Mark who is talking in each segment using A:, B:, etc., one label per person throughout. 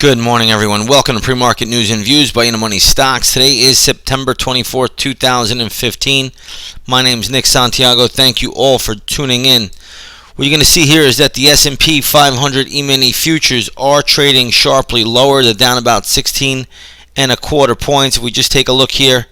A: Good morning, everyone. Welcome to Pre-Market News and Views by InTheMoneyStocks. Today is September 24th, 2015. My name is Nick Santiago. Thank you all for tuning in. What you're going to see here is that the S&P 500 E-mini futures are trading sharply lower. They're down about 16.25 points. If we just take a look here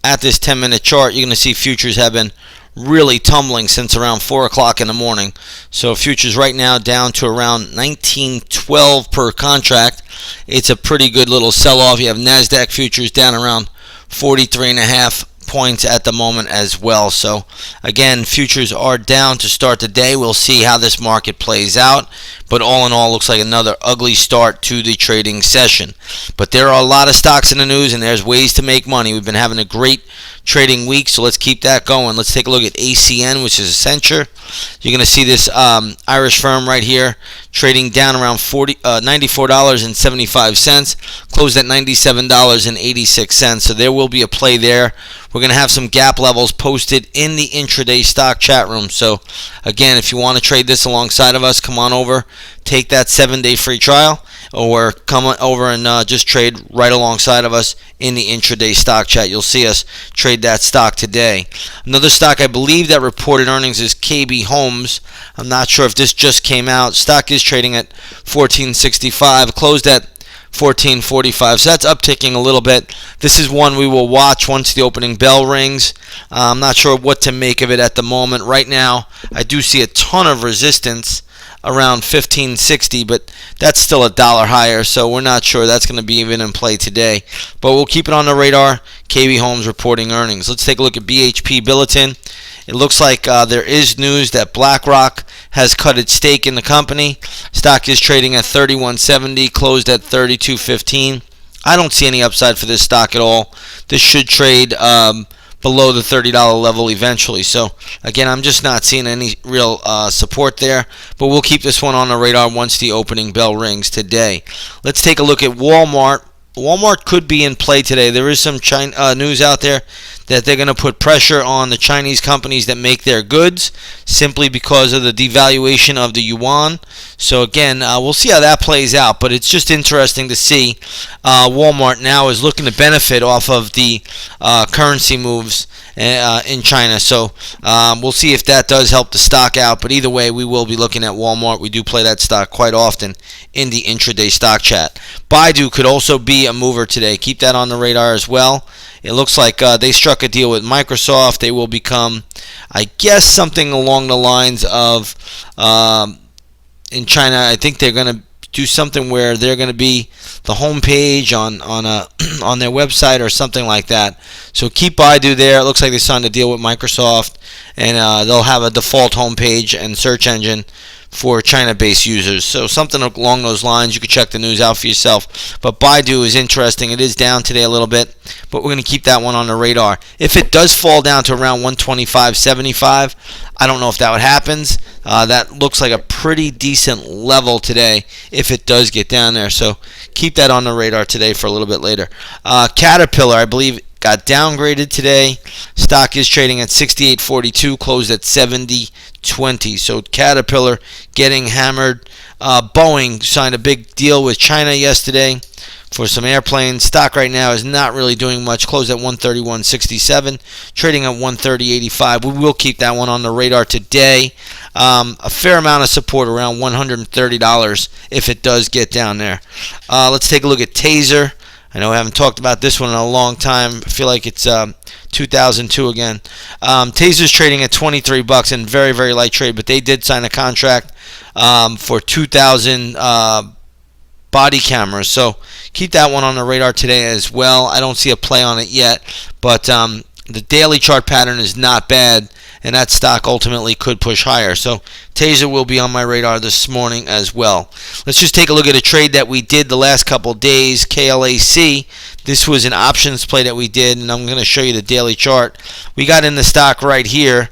A: at this 10-minute chart, you're going to see futures have been really tumbling since around 4 o'clock in the morning. So futures right now down to around 19.12 per contract. It's a pretty good little sell-off. You have NASDAQ futures down around 43.5 points at the moment as well. So again, futures are down to start the day. We'll see how this market plays out, but all in all, looks like another ugly start to the trading session. But there are a lot of stocks in the news, and there's ways to make money. We've been having a great trading week, so let's keep that going. Let's take a look at ACN, which is Accenture. You're going to see this Irish firm right here trading down around $94.75, closed at $97.86. So there will be a play there. We're going to have some gap levels posted in the intraday stock chat room. So again, if you want to trade this alongside of us, come on over, take that 7-day free trial, or come over and just trade right alongside of us in the intraday stock chat. You'll see us trade that stock today. Another stock I believe that reported earnings is KB Homes. I'm not sure if this just came out. Stock is trading at $14.65, closed at $14.45, so that's upticking a little bit. This is one we will watch once the opening bell rings. I'm not sure what to make of it at the moment. Right now, I do see a ton of resistance around $15.60, but that's still $1 higher, so we're not sure that's going to be even in play today. But we'll keep it on the radar. KB Homes reporting earnings. Let's take a look at BHP Billiton. It looks like there is news that BlackRock has cut its stake in the company. Stock is trading at $31.70, closed at $32.15. I don't see any upside for this stock at all. This should trade below the $30 level eventually. So again, I'm just not seeing any real support there, but we'll keep this one on the radar once the opening bell rings today. Let's take a look at Walmart. Walmart could be in play today. There is some news out there that they're going to put pressure on the Chinese companies that make their goods simply because of the devaluation of the yuan. So again, we'll see how that plays out, but it's just interesting to see Walmart now is looking to benefit off of the currency moves in China. So we'll see if that does help the stock out, but either way, we will be looking at Walmart. We do play that stock quite often in the intraday stock chat. Baidu could also be a mover today. Keep that on the radar as well. It looks like they struck a deal with Microsoft. They will become, I guess, something along the lines of in China. I think they're going to do something where they're going to be the homepage on on their website or something like that. So keep Baidu there. It looks like they signed a deal with Microsoft, and they'll have a default homepage and search engine for China-based users. So something along those lines. You can check the news out for yourself. But Baidu is interesting. It is down today a little bit, but we're going to keep that one on the radar. If it does fall down to around 125.75, I don't know if that would happen. That looks like a pretty decent level today if it does get down there. So keep that on the radar today for a little bit later. Caterpillar, I believe, got downgraded today. Stock is trading at $68.42, closed at $70.20. So Caterpillar getting hammered. Boeing signed a big deal with China yesterday for some airplanes. Stock right now is not really doing much, closed at $131.67, trading at $130.85. We will keep that one on the radar today. A fair amount of support around $130 if it does get down there. Let's take a look at Taser. I know I haven't talked about this one in a long time. I feel like it's 2002 again. Taser's trading at $23 and very, very light trade, but they did sign a contract for 2,000 body cameras. So keep that one on the radar today as well. I don't see a play on it yet, but the daily chart pattern is not bad, and that stock ultimately could push higher. So Taser will be on my radar this morning as well. Let's just take a look at a trade that we did the last couple days, KLAC. This was an options play that we did, and I'm going to show you the daily chart. We got in the stock right here.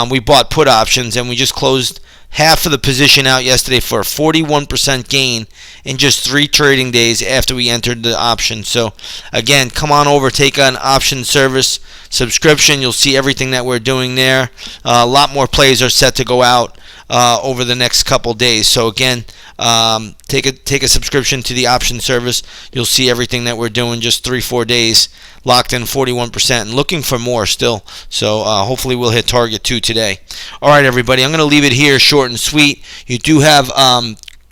A: We bought put options, and we just closed half of the position out yesterday for a 41% gain in just 3 trading days after we entered the option. So again, come on over, take an option service subscription. You'll see everything that we're doing there. A lot more plays are set to go out over the next couple days. So again, take a subscription to the option service. You'll see everything that we're doing. Just 3-4 days, locked in 41%, and looking for more still. So hopefully we'll hit target 2 today. All right, everybody, I'm going to leave it here, short and sweet. You do have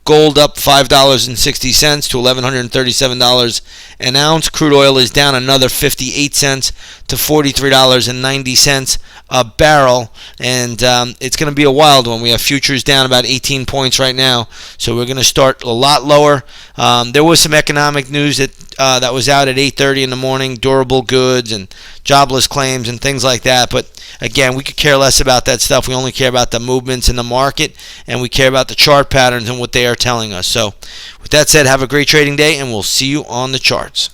A: gold up $5.60 to $1,137 an ounce. Crude oil is down another 58 cents to $43.90 a barrel. And it's going to be a wild one. We have futures down about 18 points right now. So we're going to start a lot lower. There was some economic news that was out at 8:30 in the morning, durable goods and jobless claims and things like that. But again, we could care less about that stuff. We only care about the movements in the market, and we care about the chart patterns and what they are telling us. So with that said, have a great trading day, and we'll see you on the charts.